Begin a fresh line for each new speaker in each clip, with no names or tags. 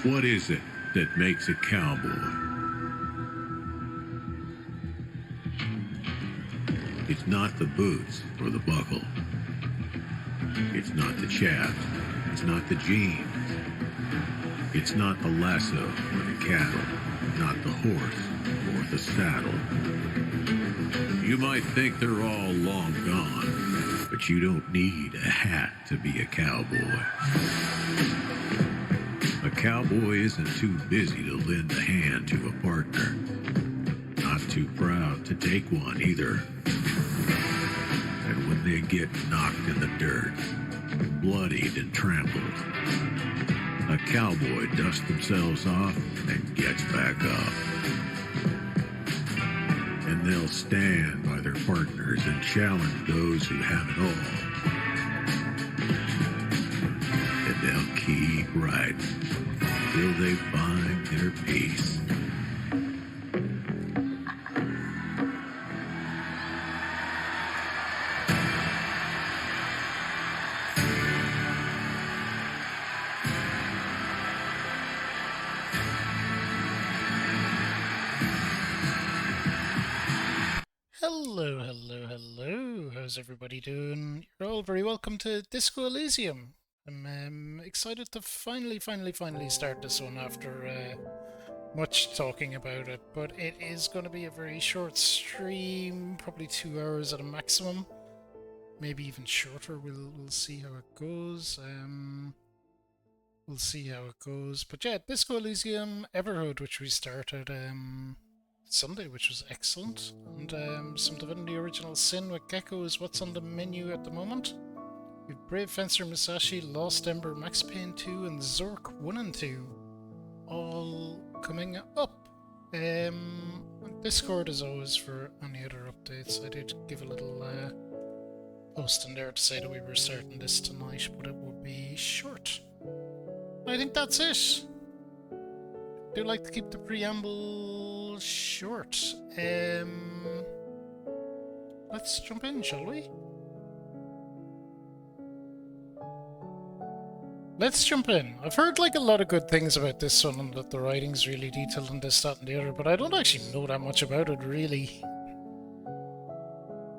What is it that makes a cowboy? It's not the boots or the buckle. It's not the chaps. It's not the jeans. It's not the lasso or the cattle. Not the horse or the saddle. You might think they're all long gone, but you don't need a hat to be a cowboy. A cowboy isn't too busy to lend a hand to a partner. Not too proud to take one either. And when they get knocked in the dirt, bloodied and trampled, a cowboy dusts themselves off and gets back up. And they'll stand by their partners and challenge those who have it all. And they'll keep riding till they find their peace.
Hello, hello, hello. How's everybody doing? You're all very welcome to Disco Elysium. I'm excited to finally start this one after much talking about it. But it is going to be a very short stream, probably 2 hours at a maximum, maybe even shorter. We'll see how it goes. We'll see how it goes. But yeah, Disco Elysium Everhood, which we started Sunday, which was excellent, and some Divinity Original Sin with Gecko is what's on the menu at the moment. We've Brave Fencer Musashi, Lost Ember, Max Payne 2, and Zork 1 and 2 all coming up. Discord as always for any other updates. I did give a little post in there to say that we were starting this tonight, but it would be short. I think that's it. I do like to keep the preamble short. Let's jump in, shall we? Let's jump in. I've heard like a lot of good things about this one, and that the writing's really detailed and this, that, and the other, but I don't actually know that much about it really.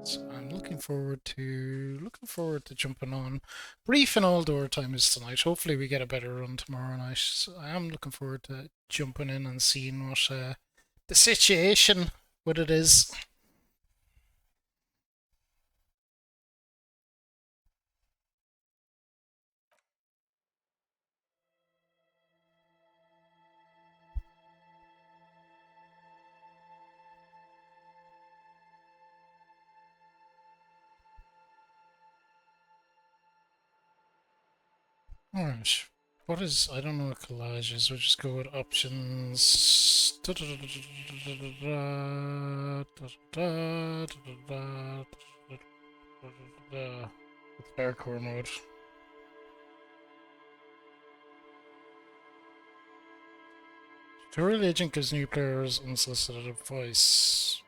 So I'm looking forward to jumping on. Brief and all door time is tonight. Hopefully we get a better run tomorrow night. So I am looking forward to jumping in and seeing what the situation with it is. Alright. What is... I don't know what collage is. We'll just go with options. With hardcore mode. Tutorial agent gives new players unsolicited advice.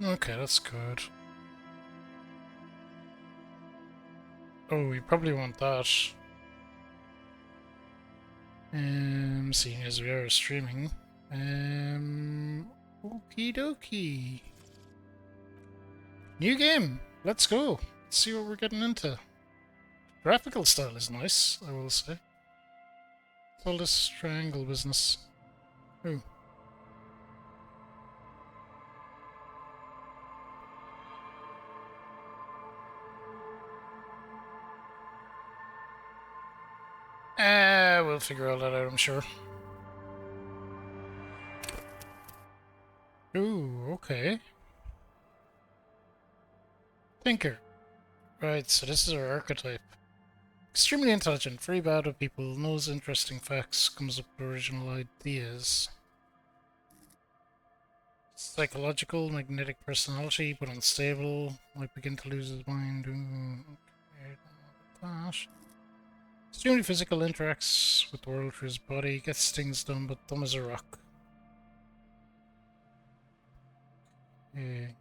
Okay, that's good. Oh, we probably want that. Seeing as we are streaming. Okie dokie. New game. Let's go. Let's see what we're getting into. Graphical style is nice, I will say. What's all this triangle business? Oh. We'll figure all that out, I'm sure. Ooh, okay. Thinker. Right, so this is our archetype. Extremely intelligent, very bad with people, knows interesting facts, comes up with original ideas. Psychological, magnetic personality, but unstable. Might begin to lose his mind. Okay, that. Extremely physical, interacts with the world through his body, gets things done, but dumb as a rock. Okay.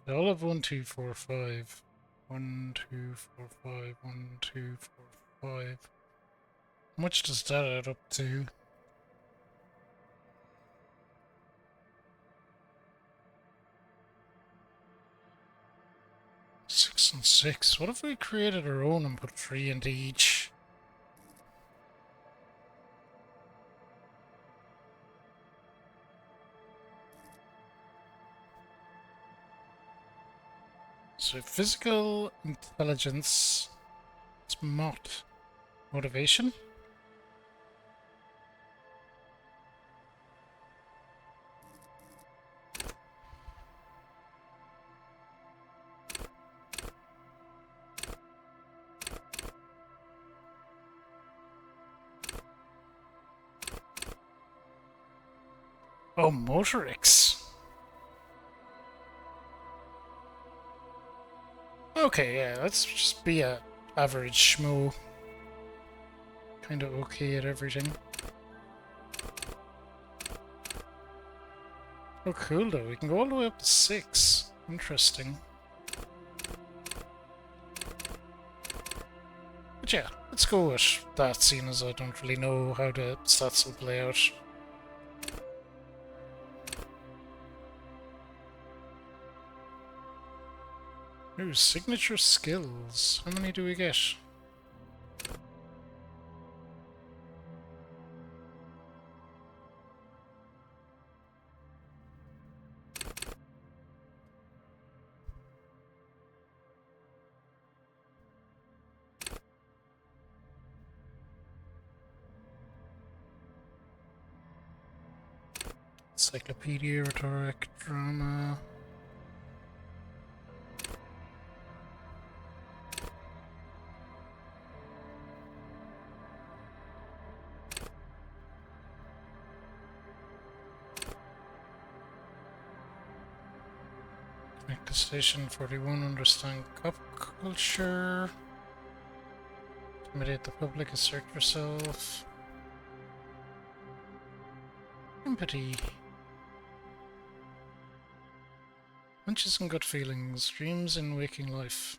They all have 1, 2, 4, 5. 1, 2, 4, 5, 1, 2, 4, 5. How much does that add up to? 6 and 6. What if we created our own and put 3 into each? So physical intelligence. It's motivation. Oh, Motorix. Okay, yeah, let's just be a average schmo. Kinda okay at everything. Oh, cool though. We can go all the way up to 6. Interesting. But yeah, let's go with that, seeing as I don't really know how the stats will play out. Ooh, signature skills. How many do we get? Encyclopedia, rhetoric, drama. Connect to station 41, understand cop culture. Intimidate the public, assert yourself. Empathy. Hunches and gut feelings, dreams in waking life.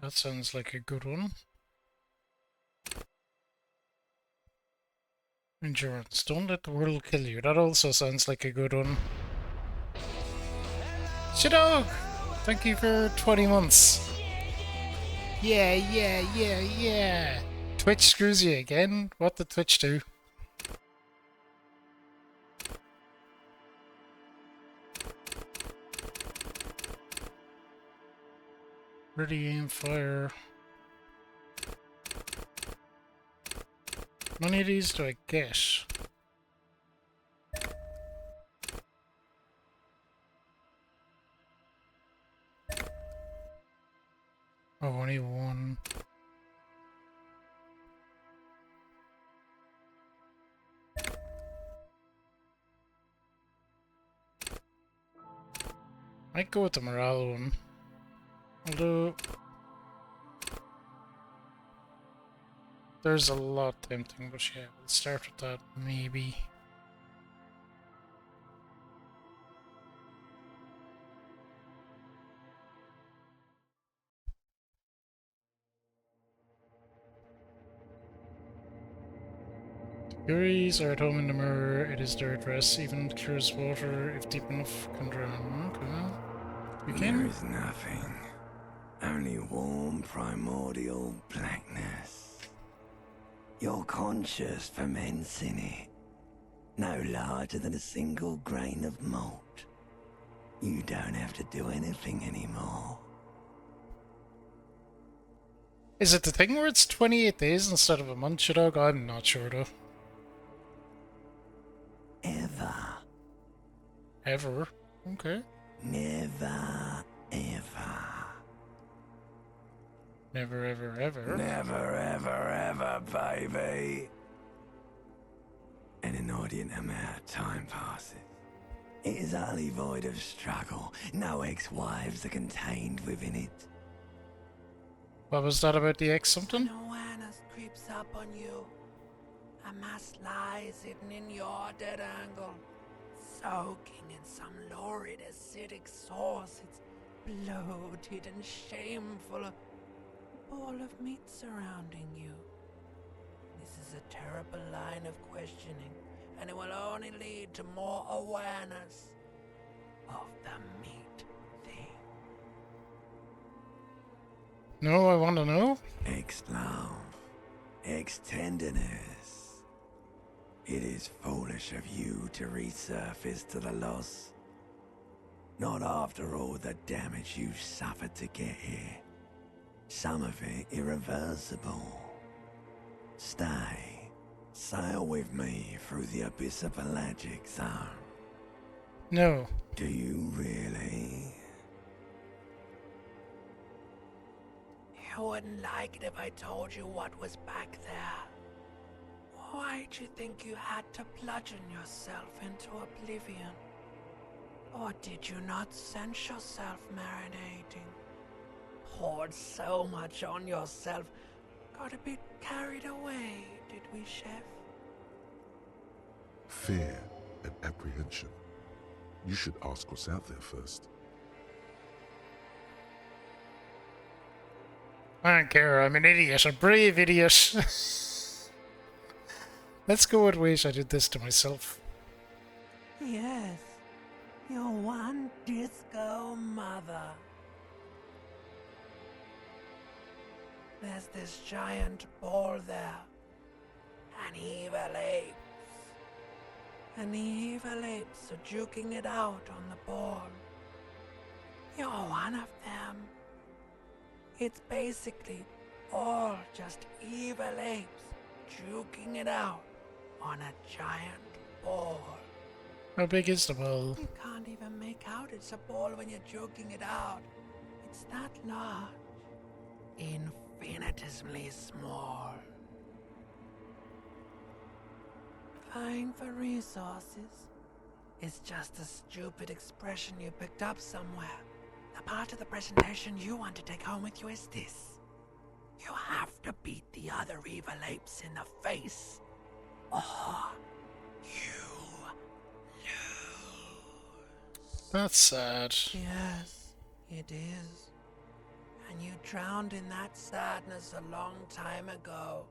That sounds like a good one. Endurance. Don't let the world kill you. That also sounds like a good one. Shadog! Thank you for 20 months. Yeah, yeah, yeah, yeah. Twitch screws you again? What did Twitch do? Ready, aim, fire. How many of these do I get? Oh, only one. Might go with the morale one. Although there's a lot tempting, but yeah, we'll start with that maybe. Furies are at home in the mirror, it is their address, even cures water if deep enough can drown. Okay. You
There
can?
is nothing. Only warm primordial blackness. Your conscious ferments in it. No larger than a single grain of malt. You don't have to do anything anymore.
Is it the thing where it's 28 days instead of a month, Shadog? I'm not sure though.
Ever.
Ever? Okay.
Never, ever.
Never, ever, ever.
Never, ever, ever, baby. An inordinate amount of time passes. It is utterly void of struggle. No ex-wives are contained within it.
What was that about the X something?
An awareness creeps up on you. A mass lies hidden in your dead angle. soaking in some lurid acidic sauce. It's bloated and shameful. A ball of meat surrounding you. This is a terrible line of questioning, and it will only lead to more awareness of the meat thing.
No, I want to know.
Ex-love, ex-tenderness. It is foolish of you to resurface to the loss. Not after all the damage you've suffered to get here. Some of it irreversible. Stay. Sail with me through the abyss of pelagic zone.
No.
Do you really?
You wouldn't like it if I told you what was back there. Why'd you think you had to bludgeon yourself into oblivion? Or did you not sense yourself marinating? Poured so much on yourself, got a bit carried away, did we, Chef?
Fear and apprehension. You should ask what's out there first.
I don't care, I'm an idiot, a brave idiot. Let's go with wait, I did this to myself.
Yes, your one disco mother. There's this giant ball there. An evil apes. And the evil apes are juking it out on the ball. You're one of them. It's basically all just evil apes juking it out on a giant ball.
How big is the ball?
You can't even make out it's a ball when you're joking it out. It's that large. Infinitesimally small. Vying for resources is just a stupid expression you picked up somewhere. The part of the presentation you want to take home with you is this. You have to beat the other evil apes in the face, or you lose.
That's sad.
Yes, it is. And you drowned in that sadness a long time ago.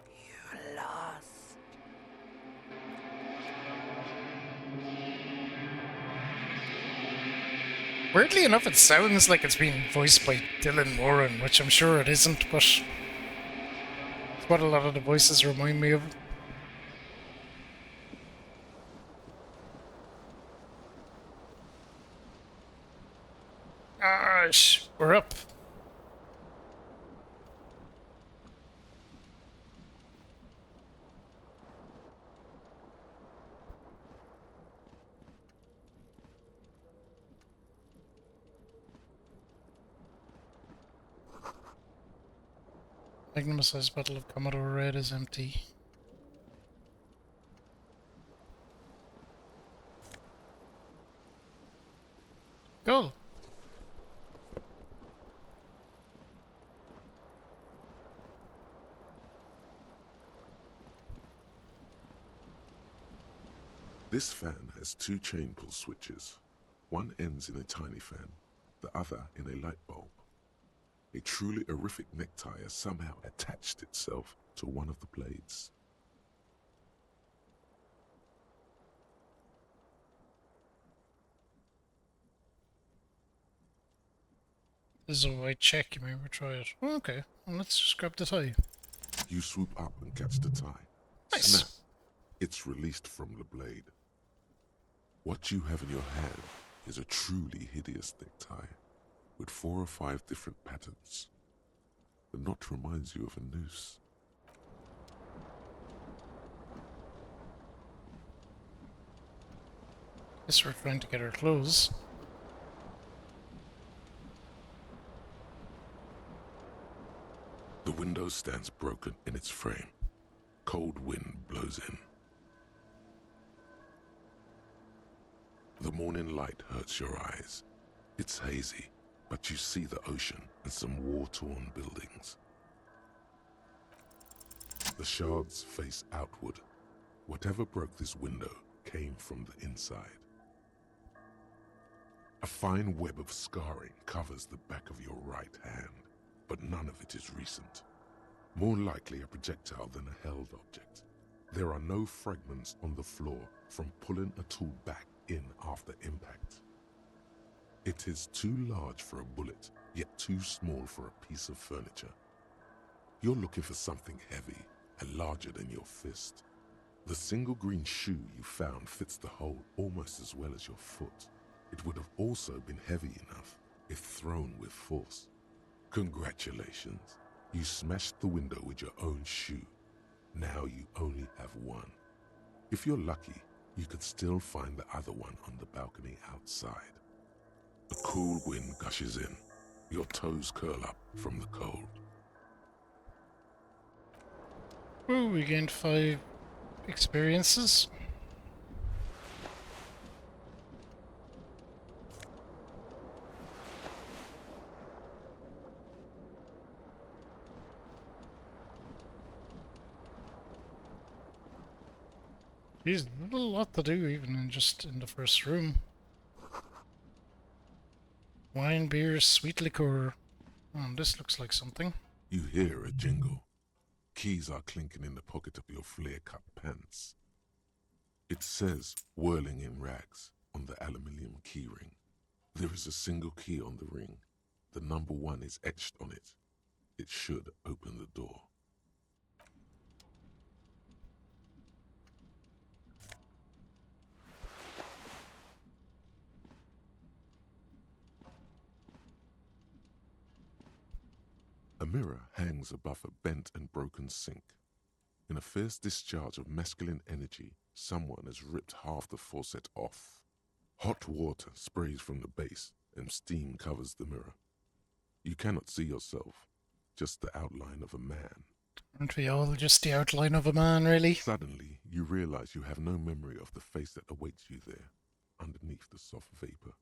You lost.
Weirdly enough, it sounds like it's being voiced by Dylan Moran, which I'm sure it isn't, but it's what a lot of the voices remind me of. Gosh, we're up. Magnum-sized bottle of Commodore Red is empty. Go!
This fan has two chain pull switches. One ends in a tiny fan, the other in a light bulb. A truly horrific necktie has somehow attached itself to one of the blades.
This is a white check, you may ever try it. Oh, okay, well, let's just grab the tie.
You swoop up and catch the tie.
Nice.
Snap. It's released from the blade. What you have in your hand is a truly hideous necktie, with 4 or 5 different patterns. The knot reminds you of a noose.
Guess we're trying to get our clothes.
The window stands broken in its frame. Cold wind blows in. The morning light hurts your eyes. It's hazy, but you see the ocean and some war-torn buildings. The shards face outward. Whatever broke this window came from the inside. A fine web of scarring covers the back of your right hand, but none of it is recent. More likely a projectile than a held object. There are no fragments on the floor from pulling a tool back in after impact. It is too large for a bullet, yet too small for a piece of furniture. You're looking for something heavy and larger than your fist. The single green shoe you found fits the hole almost as well as your foot. It would have also been heavy enough if thrown with force. Congratulations, you smashed the window with your own shoe. Now you only have one. If you're lucky, you could still find the other one on the balcony outside. A cool wind gushes in. Your toes curl up from the cold.
Ooh, we gained 5 experiences. Geez, there's a lot to do even in the first room. Wine, beer, sweet liquor. Oh, this looks like something.
You hear a jingle. Keys are clinking in the pocket of your flare-cut pants. It says, whirling in rags, on the aluminium keyring. There is a single key on the ring. The number 1 is etched on it. It should open the door. A mirror hangs above a bent and broken sink. In a fierce discharge of masculine energy, someone has ripped half the faucet off. Hot water sprays from the base and steam covers the mirror. You cannot see yourself, just the outline of a man.
Aren't we all just the outline of a man, really?
Suddenly, you realize you have no memory of the face that awaits you there, underneath the soft vapor.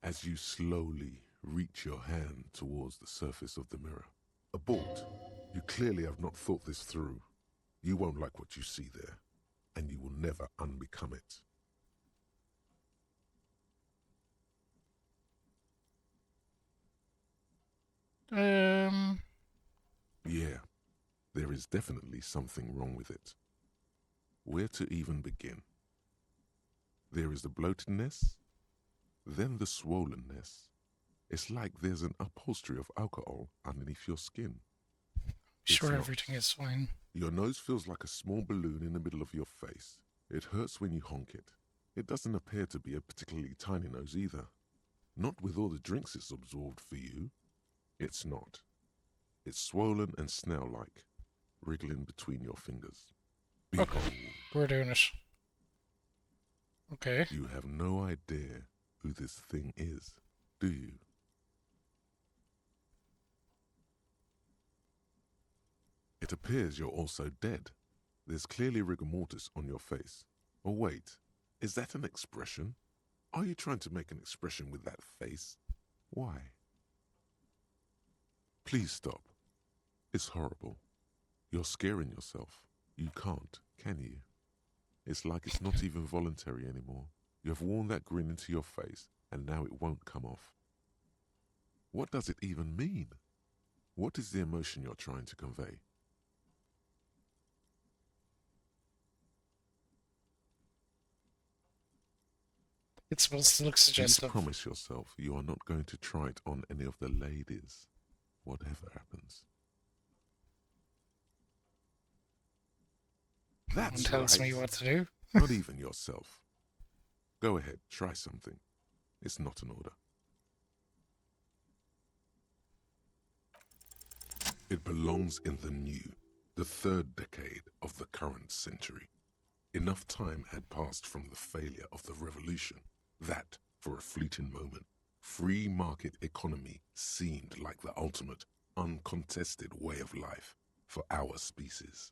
As you slowly reach your hand towards the surface of the mirror. Abort. You clearly have not thought this through. You won't like what you see there, and you will never unbecome it. Yeah, there is definitely something wrong with it. Where to even begin? There is the bloatedness, then the swollenness. It's like there's an upholstery of alcohol underneath your skin.
Sure,
not.
everything is fine.
Your nose feels like a small balloon in the middle of your face. It hurts when you honk it. It doesn't appear to be a particularly tiny nose either. Not with all the drinks it's absorbed for you. It's not. It's swollen and snail-like, wriggling between your fingers. Behold.
Okay, we're doing it. Okay.
You have no idea who this thing is, do you? It appears you're also dead. There's clearly rigor mortis on your face. Oh wait, is that an expression? Are you trying to make an expression with that face? Why? Please stop. It's horrible. You're scaring yourself. You can't, can you? It's like it's not even voluntary anymore. You have worn that grin into your face, and now it won't come off. What does it even mean? What is the emotion you're trying to convey?
It's supposed to look
Please
suggestive.
promise yourself you are not going to try it on any of the ladies, whatever happens. That's
No one tells
right.
me what to do.
Not even yourself. Go ahead, try something. It's not an order. It belongs in the new, the 3rd decade of the current century. Enough time had passed from the failure of the revolution that, for a fleeting moment, free market economy seemed like the ultimate, uncontested way of life for our species.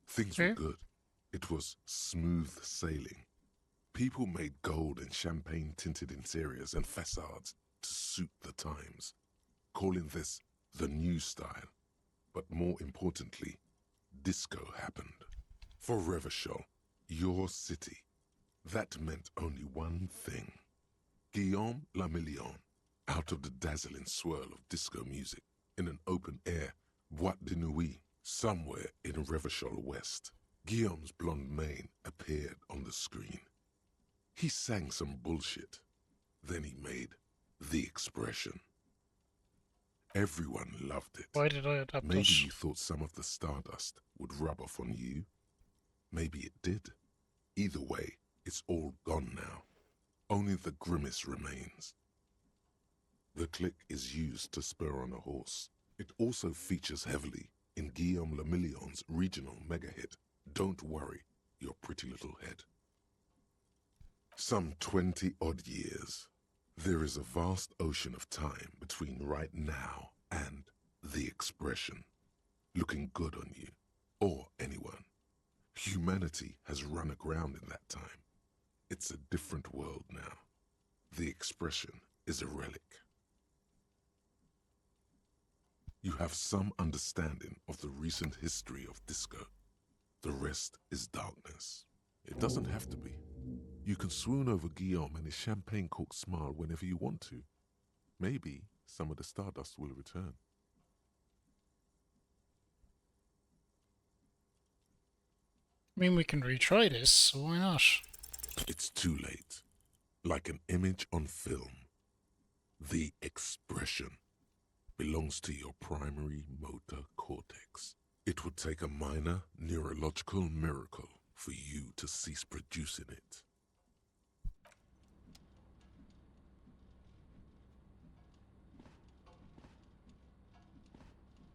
Things were good. It was smooth sailing. People made gold and champagne-tinted interiors and facades to suit the times, calling this the new style. But more importantly, disco happened. For Revachol, Your city. That meant only one thing. Guillaume Lamillion, out of the dazzling swirl of disco music, in an open-air boîte de nuit somewhere in Revachol West, Guillaume's blonde mane appeared on the screen. He sang some bullshit. Then he made the expression. Everyone loved it.
Why did I adapt
Maybe
it?
you thought some of the stardust would rub off on you. Maybe it did. Either way, it's all gone now. Only the grimace remains. The click is used to spur on a horse. It also features heavily in Guillaume Lamillion's regional mega hit, Don't Worry, Your Pretty Little Head. Some 20-odd years. There is a vast ocean of time between right now and the expression, looking good on you, or anyone. Humanity has run aground in that time. It's a different world now. The expression is a relic. You have some understanding of the recent history of disco. The rest is darkness. It doesn't have to be. You can swoon over Guillaume and his champagne-corked smile whenever you want to. Maybe some of the stardust will return.
I mean, we can retry this, so why not?
It's too late. Like an image on film. The expression belongs to your primary motor cortex. It would take a minor neurological miracle for you to cease producing it.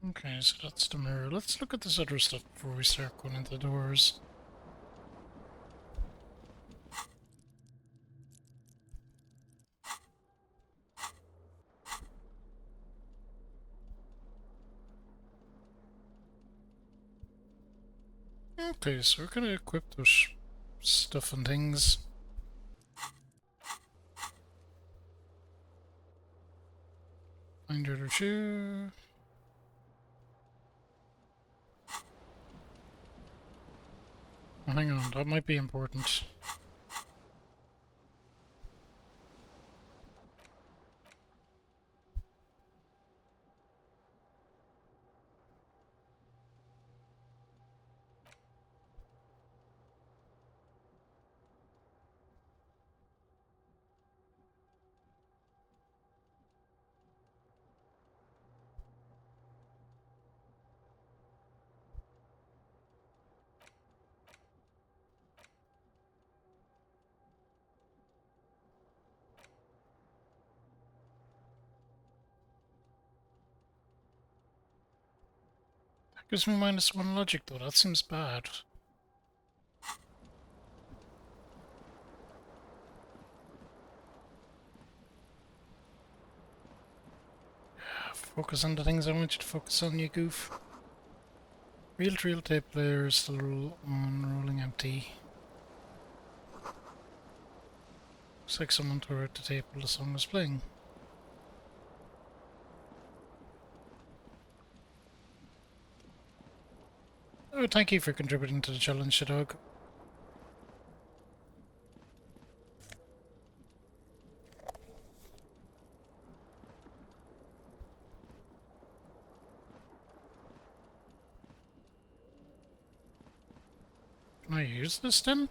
Okay, so that's the mirror. Let's look at this other stuff before we start going into the doors. Okay, so we're gonna equip those stuff and things. Find your other shoe. Oh, hang on, that might be important. That gives me -1 logic though, that seems bad. Focus on the things I want you to focus on, you goof. Reel-to-reel tape player is still on, rolling empty. Looks like someone tore out the tape while the song was playing. Oh, thank you for contributing to the challenge, dog. Can I use this then?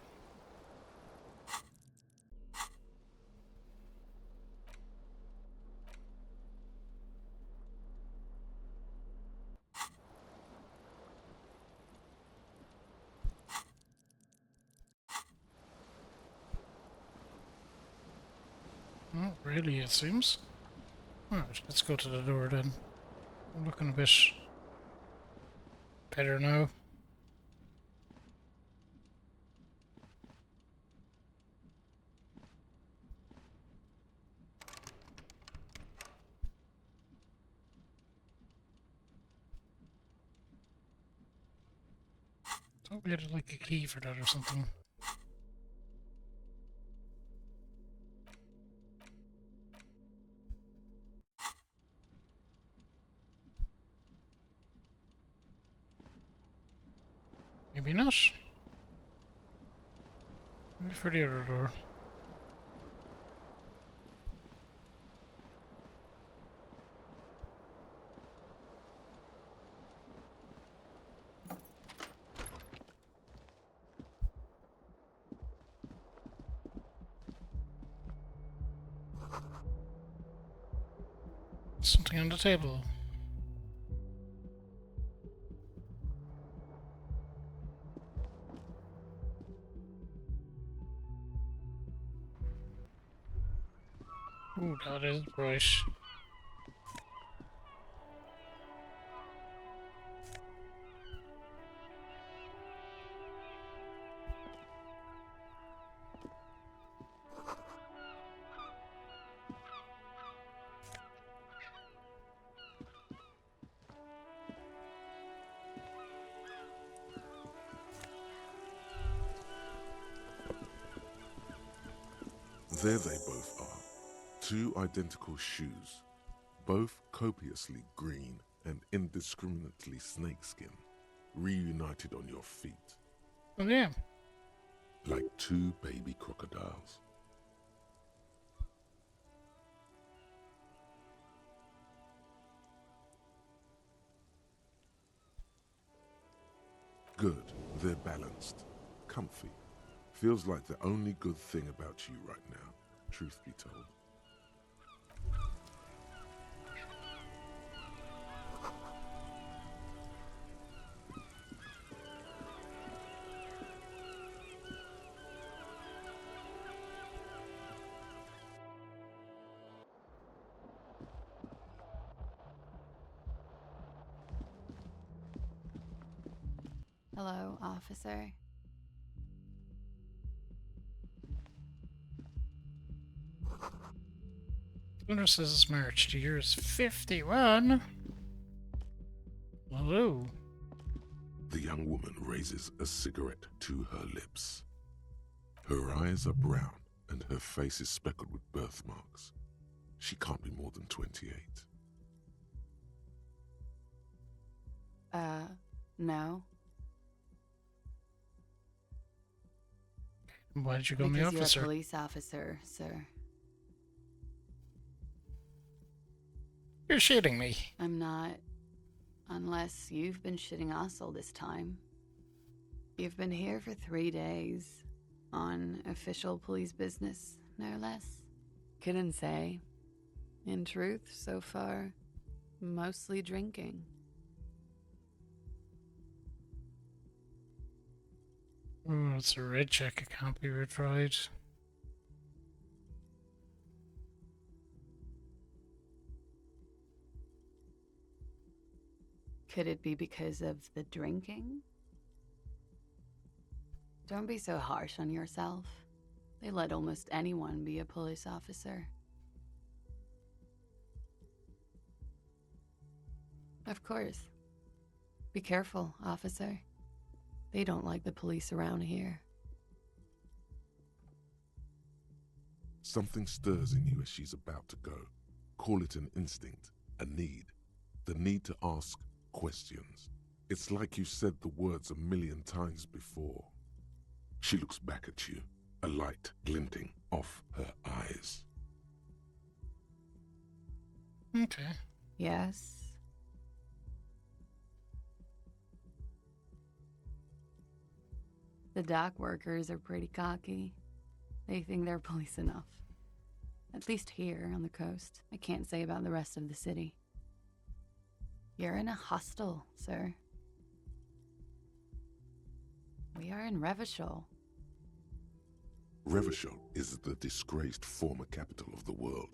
Not really, it seems. Alright, let's go to the door then. I'm looking a bit better now. Thought we had like a key for that or something. Maybe not. For the other door. Something on the table. Ooh, that is bright.
There they both are. Two identical shoes, both copiously green and indiscriminately snakeskin, reunited on your feet,
Oh yeah.
like two baby crocodiles. Good, they're balanced, comfy. Feels like the only good thing about you right now, truth be told.
Hello, officer.
Lunar says March. The year is 51. Hello.
The young woman raises a cigarette to her lips. Her eyes are brown and her face is speckled with birthmarks. She can't be more than 28.
No.
Why did you call me
Because
officer?
you're a police officer, sir.
You're shitting me.
I'm not. Unless you've been shitting us all this time. You've been here for 3 days. On official police business, no less. Couldn't say. In truth, so far, mostly drinking.
Oh, it's a red check. It can't be retried.
Could it be because of the drinking? Don't be so harsh on yourself. They let almost anyone be a police officer. Of course. Be careful, officer. They don't like the police around here.
Something stirs in you as she's about to go. Call it an instinct, a need. The need to ask questions. It's like you said the words a million times before. She looks back at you, a light glinting off her eyes.
Okay.
Yes. The dock workers are pretty cocky. They think they're police enough. At least here on the coast. I can't say about the rest of the city. You're in a hostel, sir. We are in Revachol.
Revachol is the disgraced former capital of the world,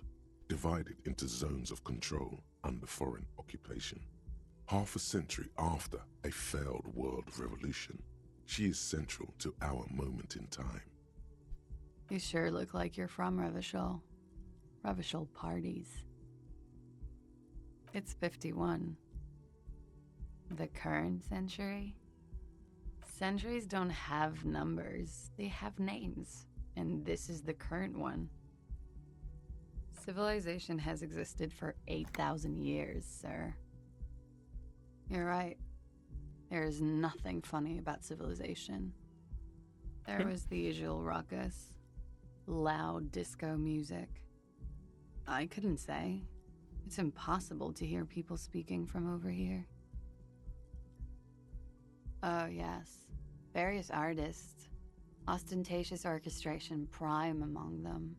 divided into zones of control under foreign occupation. Half a century after a failed world revolution, she is central to our moment in time.
You sure look like you're from Revachol. Revachol parties. It's 51. The current century? Centuries don't have numbers. They have names. And this is the current one. Civilization has existed for 8,000 years, sir. You're right. There is nothing funny about civilization. There was the usual ruckus, loud disco music. I couldn't say. It's impossible to hear people speaking from over here. Oh, yes. Various artists. Ostentatious orchestration prime among them.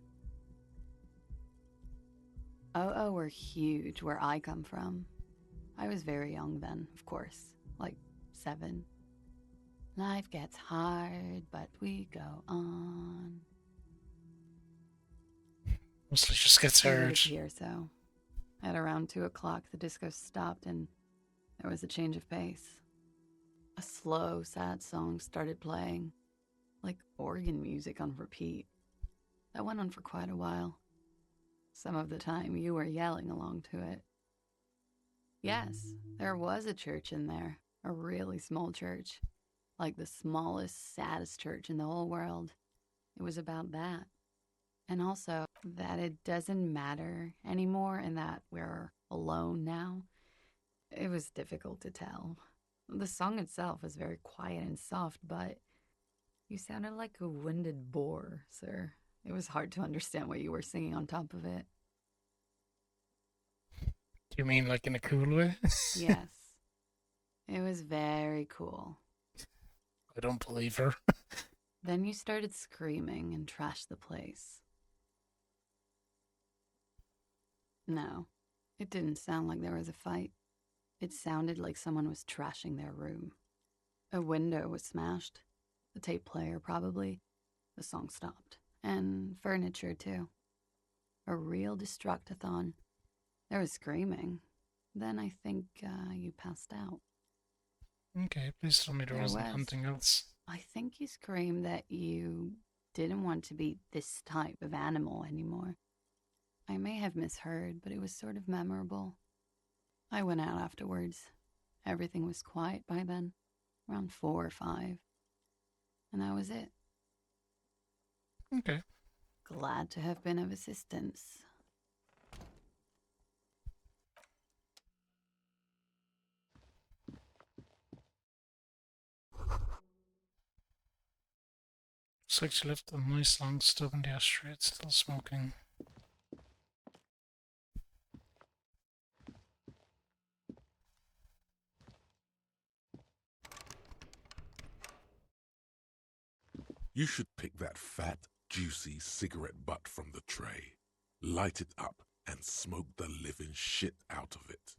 Oh, were huge where I come from. I was very young then, of course. Like 7. Life gets hard, but we go on.
Mostly just gets
It would
hard.
appear so. At around 2 o'clock, the disco stopped and there was a change of pace. A slow, sad song started playing, like organ music on repeat. That went on for quite a while. Some of the time, you were yelling along to it. Yes, there was a church in there, a really small church, like the smallest, saddest church in the whole world. It was about that. And also that it doesn't matter anymore and that we're alone now. It was difficult to tell. The song itself was very quiet and soft, but you sounded like a winded boar, sir. It was hard to understand what you were singing on top of it.
Do you mean like in a cool way?
Yes. It was very cool.
I don't believe her.
Then you started screaming and trashed the place. No, it didn't sound like there was a fight. It sounded like someone was trashing their room. A window was smashed. The tape player, probably. The song stopped. And furniture, too. A real destructathon. There was screaming. Then I think you passed out.
Okay, please tell me there wasn't something else.
I think you screamed that you didn't want to be this type of animal anymore. I may have misheard, but it was sort of memorable. I went out afterwards. Everything was quiet by then, around 4 or 5. And that was it.
Okay.
Glad to have been of assistance.
Looks like she left a nice long stub in the ashtray. It's still smoking.
You should pick that fat, juicy cigarette butt from the tray, light it up, and smoke the living shit out of it.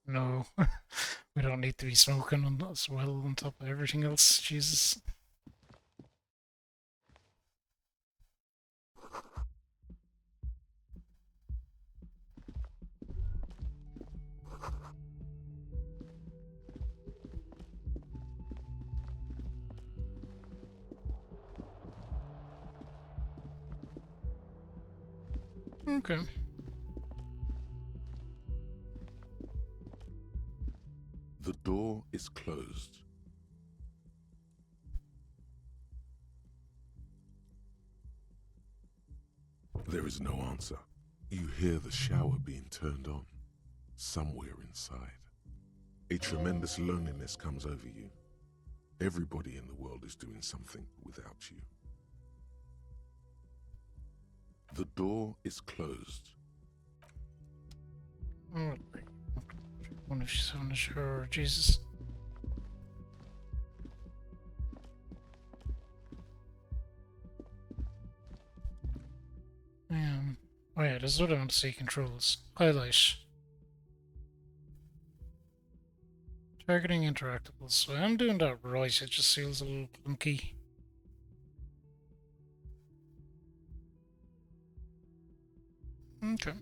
No, we don't need to be smoking on as well on top of everything else. Jesus. Okay.
The door is closed. There is no answer. You hear the shower being turned on, somewhere inside. A tremendous loneliness comes over you. Everybody in the world is doing something without you. The door is closed.
Oh, what if she's on the shower? Jesus. Oh yeah, there's other one to see controls. Highlight. Targeting interactables. So I'm doing that right, it just feels a little clunky. Okay.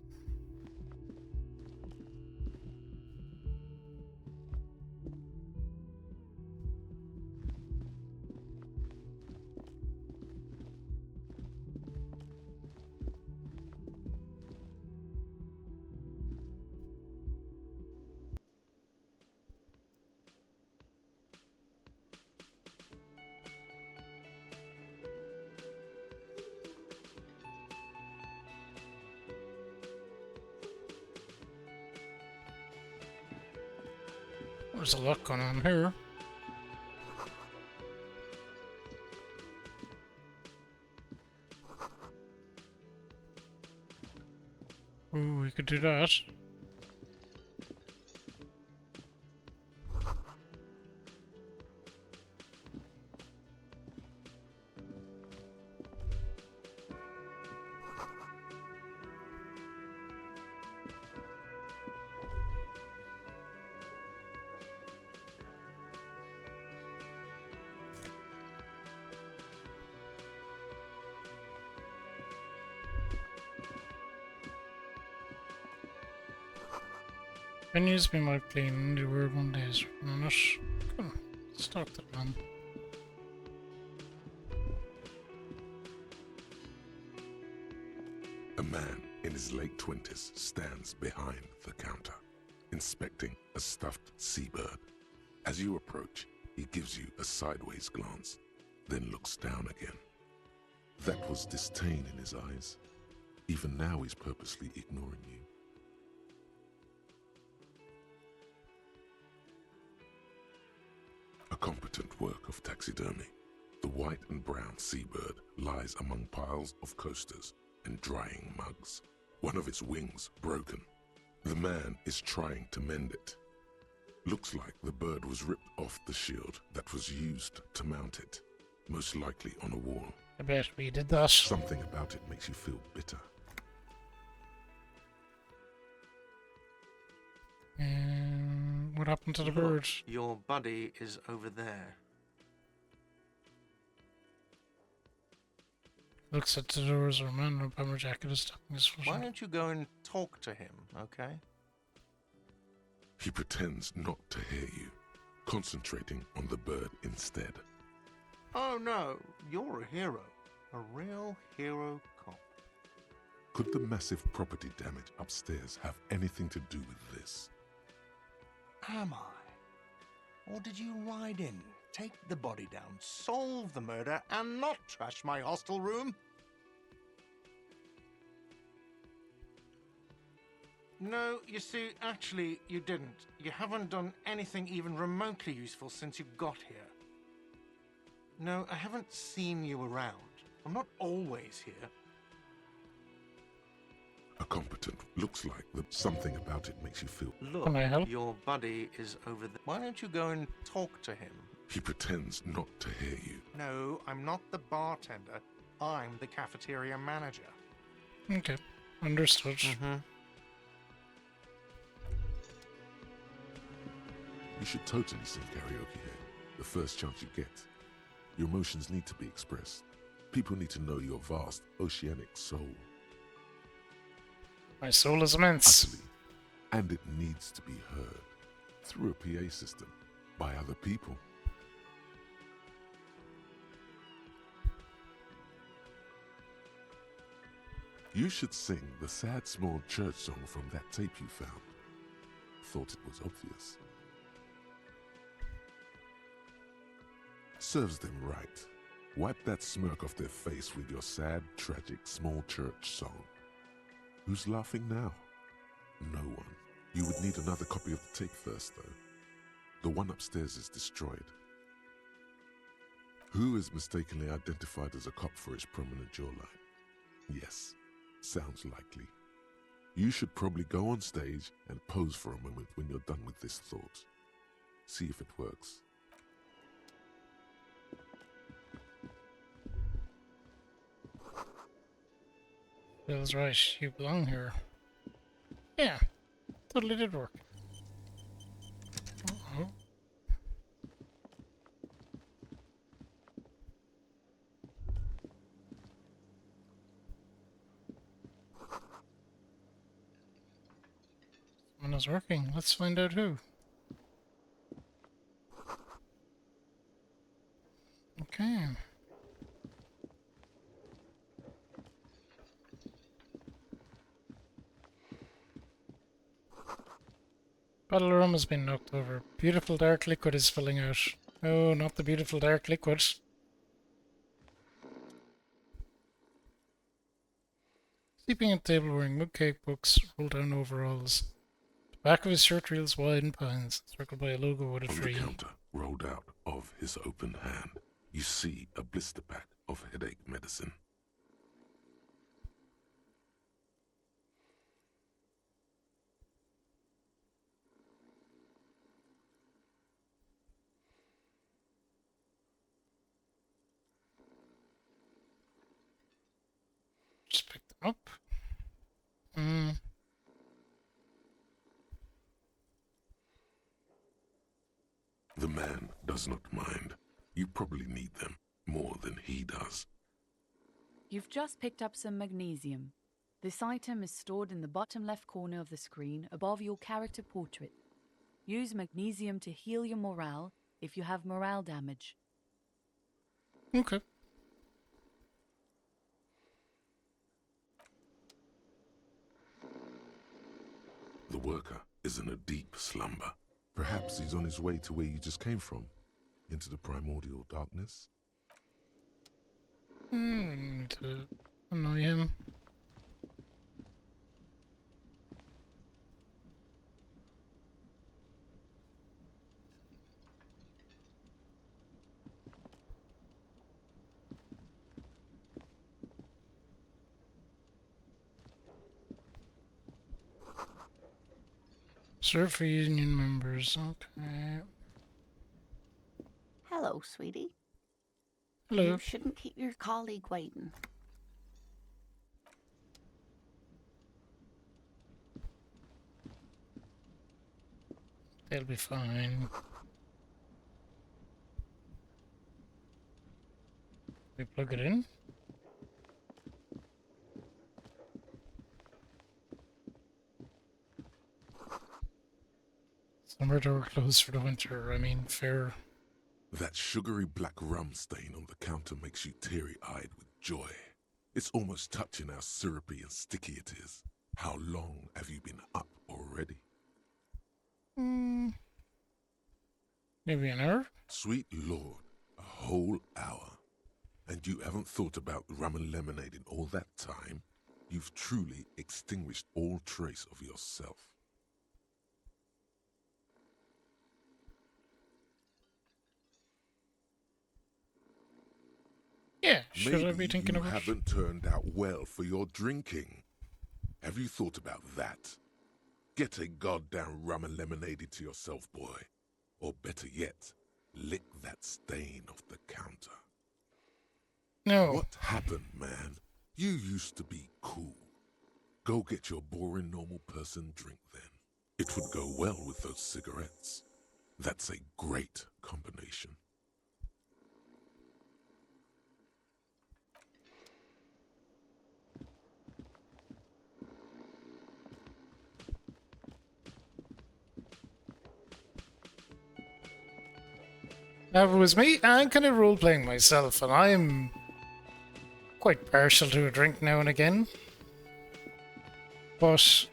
There's a lot going on here. we could do that. Menus been wiped clean, there were 1 days. Not good. Start that man.
A man in his late 20s stands behind the counter, inspecting a stuffed seabird. As you approach, he gives you a sideways glance, then looks down again. That was disdain in his eyes. Even now he's purposely ignoring you. A competent work of taxidermy. The white and brown seabird lies among piles of coasters and drying mugs. One of its wings broken. The man is trying to mend it. Looks like the bird was ripped off the shield that was used to mount it, most likely on a wall.
I bet we did that.
Something about it makes you feel bitter.
What happened to the bird?
Your buddy is over there.
Looks at the doors where a man in a bomber jacket is stopping his foot.
Why don't you go and talk to him, okay?
He pretends not to hear you, concentrating on the bird instead.
Oh no, you're a hero. A real hero cop.
Could the massive property damage upstairs have anything to do with this?
Am I? Or did you ride in, take the body down, solve the murder, and not trash my hostel room? No, you see, actually, you didn't. You haven't done anything even remotely useful since you got here. No, I haven't seen you around. I'm not always here.
A competent looks like something about it makes you feel.
Look,
Can I help?
your buddy is over there. Why don't you go and talk to him?
He pretends not to hear you.
No, I'm not the bartender. I'm the cafeteria manager.
Okay, understood.
You should totally sing karaoke here, the first chance you get. Your emotions need to be expressed. People need to know your vast, oceanic soul.
My soul is immense.
Utterly. And it needs to be heard through a PA system by other people. You should sing the sad small church song from that tape you found. Thought it was obvious. Serves them right. Wipe that smirk off their face with your sad, tragic small church song. Who's laughing now? No one. You would need another copy of the tape first, though. The one upstairs is destroyed. Who is mistakenly identified as a cop for his prominent jawline? Yes, sounds likely. You should probably go on stage and pose for a moment when you're done with this thought. See if it works.
Feels right, you belong here. Yeah, totally did work. Uh-oh. Someone is working. Let's find out who. Okay. Bottle room has been knocked over. Beautiful dark liquid is spilling out. Oh, not the beautiful dark liquid. Sleeping at table wearing mug cake books, roll down overalls. The back of his shirt reels wide and pines, circled by a logo with a
On the
tree.
counter, rolled out of his open hand, you see a blister pack of headache medicine.
Up. Hmm.
The man does not mind. You probably need them more than he does.
You've just picked up some magnesium. This item is stored in the bottom left corner of the screen above your character portrait. Use magnesium to heal your morale if you have morale damage.
Okay.
The worker is in a deep slumber. Perhaps he's on his way to where you just came from, into the primordial darkness.
Need to annoy him. Serve for union members. Okay.
Hello, sweetie.
Hello.
You shouldn't keep your colleague waiting.
They'll be fine. We plug it in. Summer door closed for the winter. I mean, fair.
That sugary black rum stain on the counter makes you teary-eyed with joy. It's almost touching how syrupy and sticky it is. How long have you been up already?
Maybe an hour?
Sweet Lord, a whole hour. And you haven't thought about rum and lemonade in all that time? You've truly extinguished all trace of yourself.
Yeah, should I be
Maybe
thinking
you
about it?
haven't turned out well for your drinking. Have you thought about that? Get a goddamn rum and lemonade into yourself, boy. Or better yet, lick that stain off the counter.
No.
What happened, man? You used to be cool. Go get your boring normal person drink then. It would go well with those cigarettes. That's a great combination.
Now, if it was me, I'm kind of role-playing myself, and I'm quite partial to a drink now and again. But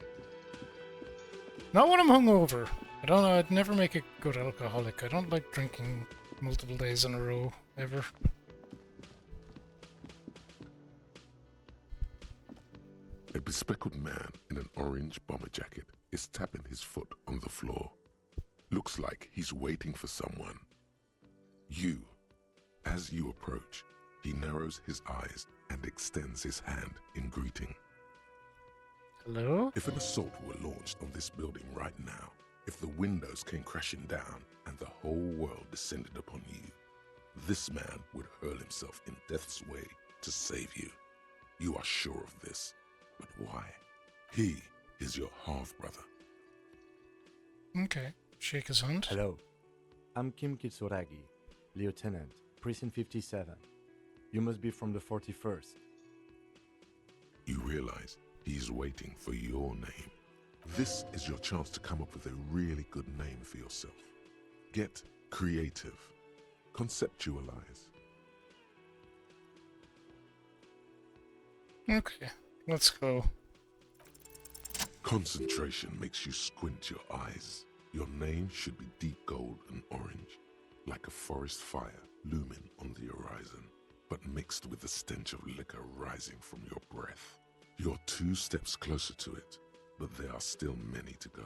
not when I'm hungover. I don't know, I'd never make a good alcoholic. I don't like drinking multiple days in a row, ever.
A bespectacled man in an orange bomber jacket is tapping his foot on the floor. Looks like he's waiting for someone. As you approach, he narrows his eyes and extends his hand in greeting.
Hello?
If an assault were launched on this building right now, if the windows came crashing down and the whole world descended upon you, this man would hurl himself in death's way to save you. You are sure of this, but why? He is your half-brother.
Okay, shake his hand.
Hello, I'm Kim Kitsuragi, Lieutenant, Precinct 57. You must be from the 41st.
You realize he's waiting for your name. This is your chance to come up with a really good name for yourself. Get creative. Conceptualize.
Okay, let's go.
Concentration makes you squint your eyes. Your name should be deep gold and orange, like a forest fire looming on the horizon, but mixed with the stench of liquor rising from your breath. You're 2 steps closer to it, but there are still many to go.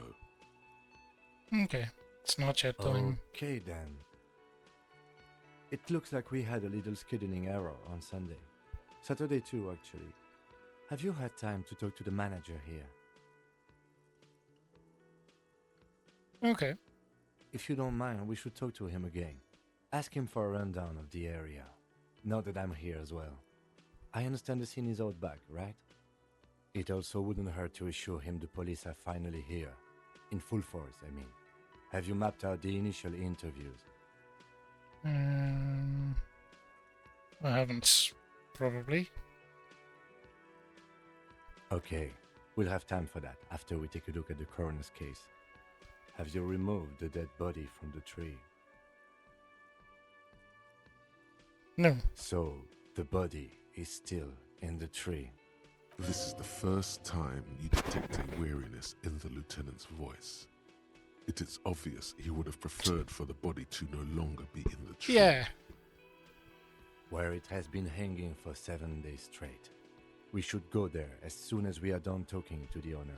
Okay, it's not yet time.
Okay then. It looks like we had a little scheduling error on Sunday. Saturday too, actually. Have you had time to talk to the manager here?
Okay.
If you don't mind, we should talk to him again. Ask him for a rundown of the area. Now that I'm here as well. I understand the scene is out back, right? It also wouldn't hurt to assure him the police are finally here. In full force, I mean. Have you mapped out the initial interviews?
I haven't, probably.
Okay, we'll have time for that after we take a look at the coroner's case. Have you removed the dead body from the tree?
No.
So, the body is still in the tree.
This is the first time you detect a weariness in the lieutenant's voice. It is obvious he would have preferred for the body to no longer be in the tree.
Yeah.
Where it has been hanging for 7 days straight. We should go there as soon as we are done talking to the owner.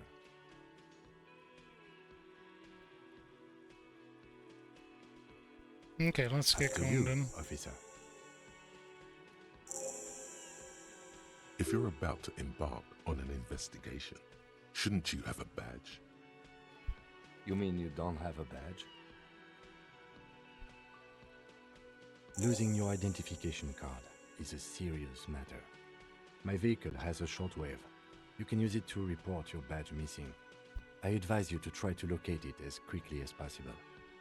Okay, let's get
After
going
you,
then.
officer.
If you're about to embark on an investigation, shouldn't you have a badge?
You mean you don't have a badge? Losing your identification card is a serious matter. My vehicle has a shortwave. You can use it to report your badge missing. I advise you to try to locate it as quickly as possible,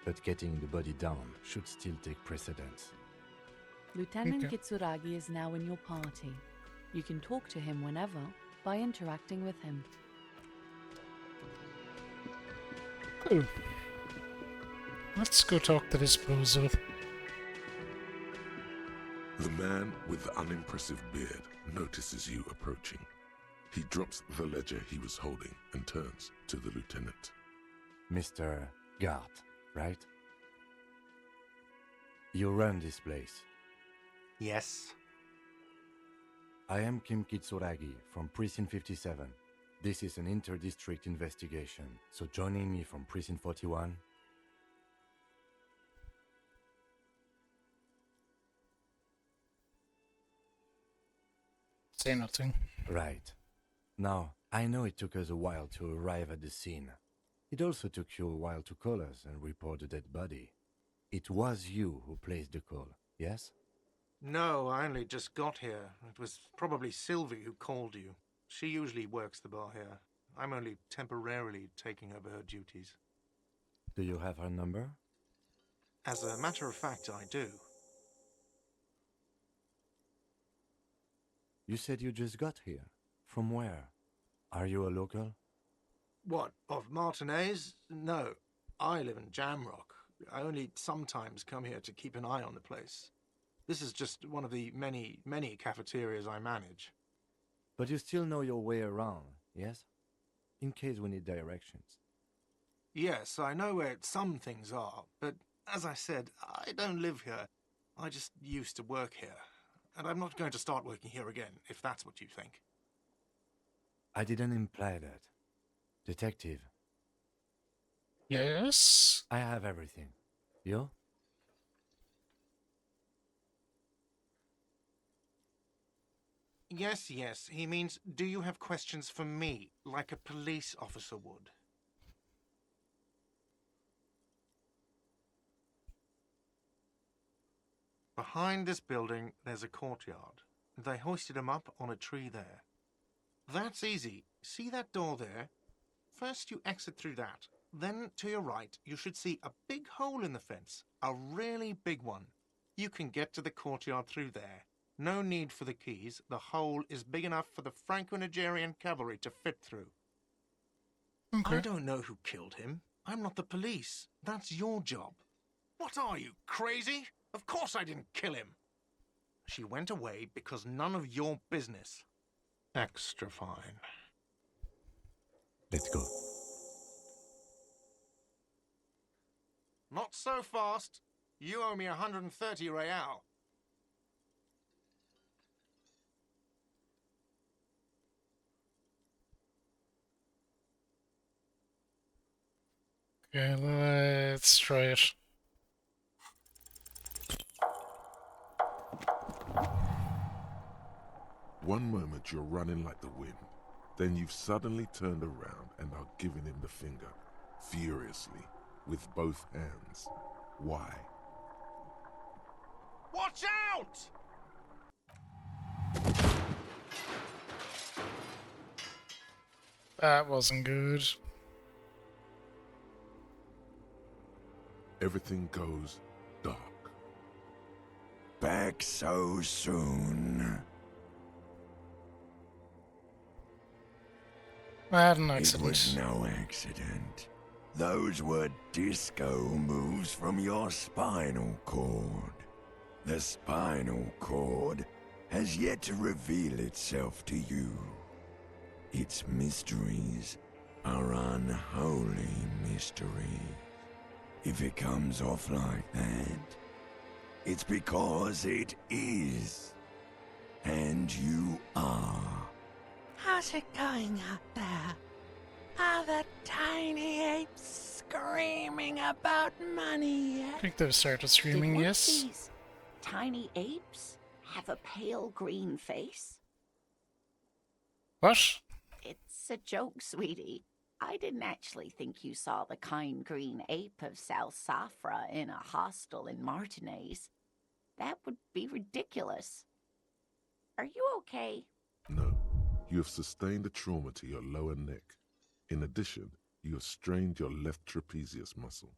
but getting the body down should still take precedence.
Lieutenant
Okay.
Kitsuragi is now in your party. You can talk to him whenever by interacting with him.
Cool. Let's go talk to this bozo.
The man with the unimpressive beard notices you approaching. He drops the ledger he was holding and turns to the lieutenant.
Mr. Gart, right? You run this place.
Yes.
I am Kim Kitsuragi from Precinct 57. This is an inter-district investigation, so joining me from Precinct 41...
Say nothing.
Right. Now, I know it took us a while to arrive at the scene. It also took you a while to call us and report the dead body. It was you who placed the call, yes?
No, I only just got here. It was probably Sylvie who called you. She usually works the bar here. I'm only temporarily taking over her duties.
Do you have her number?
As a matter of fact, I do.
You said you just got here. From where? Are you a local?
What, of Martinez? No, I live in Jamrock. I only sometimes come here to keep an eye on the place. This is just one of the many, many cafeterias I manage.
But you still know your way around, yes? In case we need directions.
Yes, I know where some things are, but as I said, I don't live here. I just used to work here. And I'm not going to start working here again, if that's what you think.
I didn't imply that. Detective,
Yes?
I have everything. You?
Yes, yes. He means, do you have questions for me, like a police officer would? Behind this building, there's a courtyard. They hoisted him up on a tree there. That's easy. See that door there? First you exit through that. Then, to your right, you should see a big hole in the fence. A really big one. You can get to the courtyard through there. No need for the keys. The hole is big enough for the Franco-Nigerian cavalry to fit through.
Okay.
I don't know who killed him. I'm not the police. That's your job. What are you, crazy? Of course I didn't kill him. She went away because none of your business. Extra fine.
Let's go.
Not so fast. You owe me 130 real.
Okay, let's try it.
One moment you're running like the wind, then you've suddenly turned around and are giving him the finger, furiously, with both hands. Why?
Watch out!
That wasn't good.
Everything goes dark.
Back so soon.
I had an
It
accident.
was no accident. Those were disco moves from your spinal cord. The spinal cord has yet to reveal itself to you. Its mysteries are unholy mysteries. If it comes off like that, it's because it is. And you are.
How's it going out there? Are the tiny apes screaming about money
I
yet?
think they've started
Did
screaming,
one
yes.
of these tiny apes have a pale green face?
What?
It's a joke, sweetie. I didn't actually think you saw the kind green ape of South Safra in a hostel in Martinez. That would be ridiculous. Are you okay?
No, you have sustained a trauma to your lower neck. In addition, you have strained your left trapezius muscle.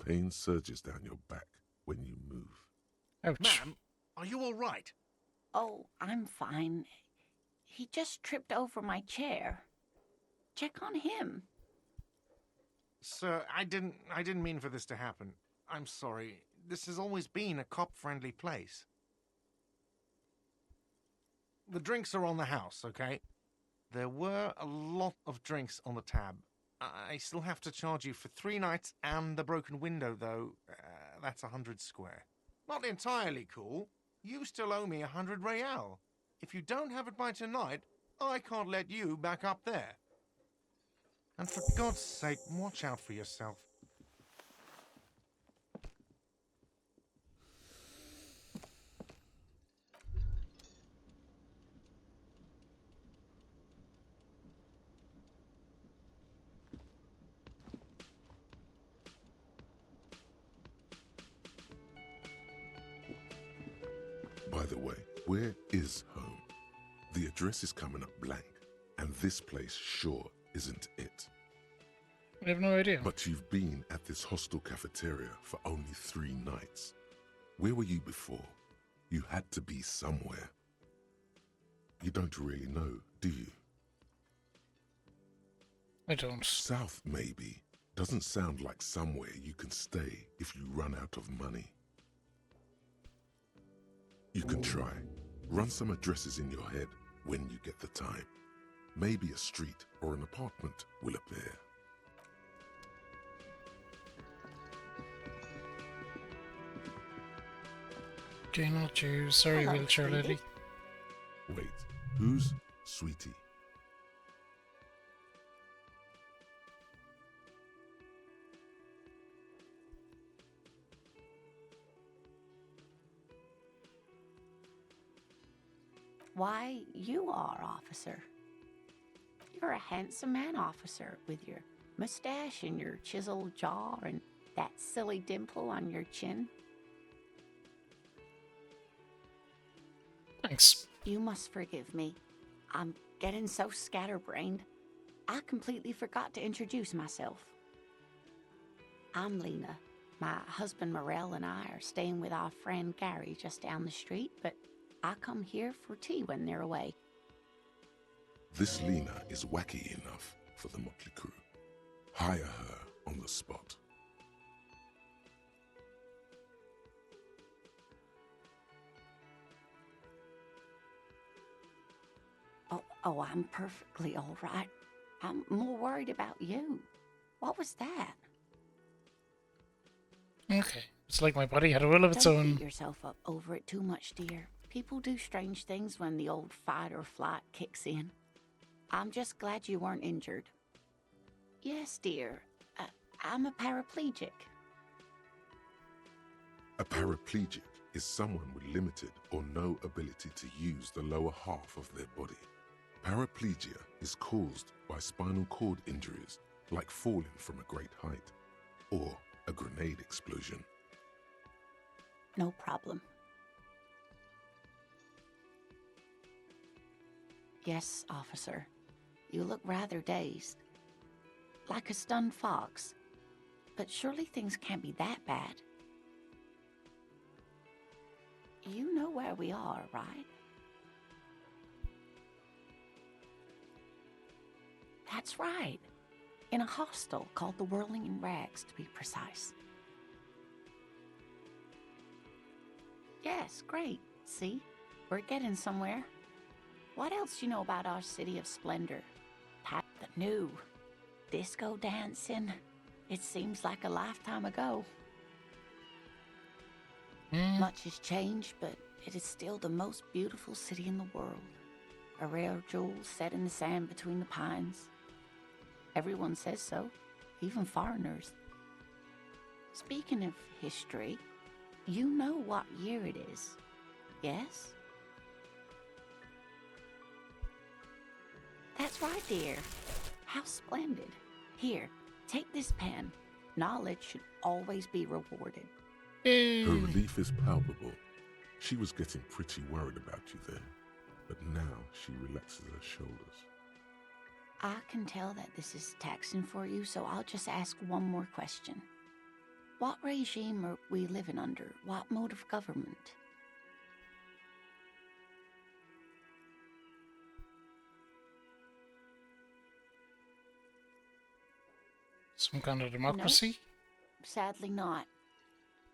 Pain surges down your back when you move.
Ouch.
Ma'am, are you all right?
Oh, I'm fine. He just tripped over my chair. Check on him.
Sir, I didn't mean for this to happen. I'm sorry. This has always been a cop-friendly place. The drinks are on the house, okay? There were a lot of drinks on the tab. I still have to charge you for 3 nights and the broken window, though. That's 100 square. Not entirely cool. You still owe me 100 real. If you don't have it by tonight, I can't let you back up there. And for God's sake, watch out for yourself.
By the way, where is home? The address is coming up blank, and this place sure isn't it.
I have no idea.
But you've been at this hostel cafeteria for only 3 nights. Where were you before? You had to be somewhere. You don't really know, do you?
I don't.
South, maybe. Doesn't sound like somewhere you can stay if you run out of money. You can try. Run some addresses in your head when you get the time. Maybe a street or an apartment will appear.
Okay, not you. Sorry,
Hello,
wheelchair
sweetie.
lady.
Wait, who's Sweetie?
Why, you are, officer. You're a handsome man, officer, with your mustache and your chiseled jaw and that silly dimple on your chin.
Thanks.
You must forgive me. I'm getting so scatterbrained. I completely forgot to introduce myself. I'm Lena. My husband Morel and I are staying with our friend Gary just down the street, but I come here for tea when they're away.
This Lena is wacky enough for the motley crew. Hire her on the spot.
Oh, I'm perfectly all right. I'm more worried about you. What was that?
Okay. It's like my body had a will of its
Don't
own.
beat yourself up over it too much, dear. People do strange things when the old fight or flight kicks in. I'm just glad you weren't injured. Yes, dear. I'm a paraplegic.
A paraplegic is someone with limited or no ability to use the lower half of their body. Paraplegia is caused by spinal cord injuries, like falling from a great height, or a grenade explosion.
No problem. Yes, officer. You look rather dazed. Like a stunned fox. But surely things can't be that bad. You know where we are, right? That's right. In a hostel called the Whirling in Rags, to be precise. Yes, great. See? We're getting somewhere. What else do you know about our city of splendor? The new disco dancing. It seems like a lifetime ago. Much has changed, but it is still the most beautiful city in the world. A rare jewel set in the sand between the pines. Everyone says so, even foreigners. Speaking of history, you know what year it is, yes? That's right, dear. How splendid. Here, take this pen. Knowledge should always be rewarded.
Her relief is palpable. She was getting pretty worried about you there, but now she relaxes her shoulders.
I can tell that this is taxing for you, so I'll just ask one more question. What regime are we living under? What mode of government?
Some kind of democracy?
Nope, sadly not.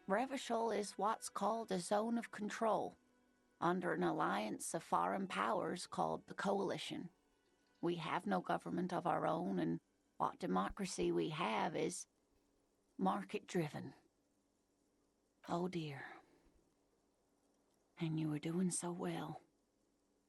Revachol is what's called a zone of control, under an alliance of foreign powers called the Coalition. We have no government of our own, and what democracy we have is market-driven. Oh dear. And you were doing so well.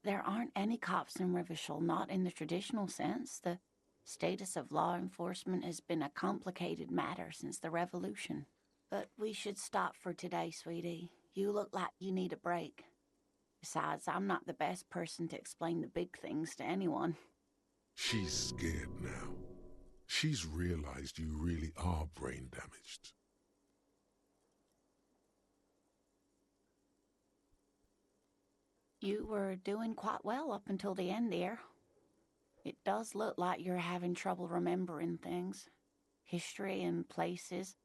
There aren't any cops in Revachol, not in the traditional sense. The status of law enforcement has been a complicated matter since the revolution. But we should stop for today, sweetie. You look like you need a break. Besides, I'm not the best person to explain the big things to anyone.
She's scared now. She's realized you really are brain damaged.
You were doing quite well up until the end there. It does look like you're having trouble remembering things. History and places.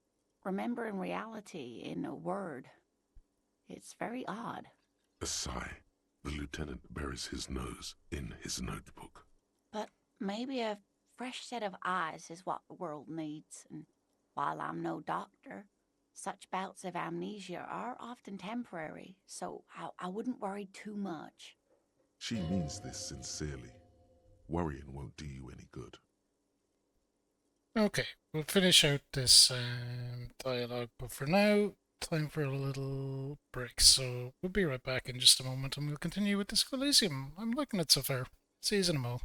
Remembering reality in a word. It's very odd.
A sigh. The lieutenant buries his nose in his notebook.
But maybe a fresh set of eyes is what the world needs. And while I'm no doctor, such bouts of amnesia are often temporary, so I wouldn't worry too much.
She means this sincerely. Worrying won't do you any good.
Okay, we'll finish out this dialogue, but for now, time for a little break. So we'll be right back in just a moment and we'll continue with Disco Elysium. I'm liking it so far. See you in a mo.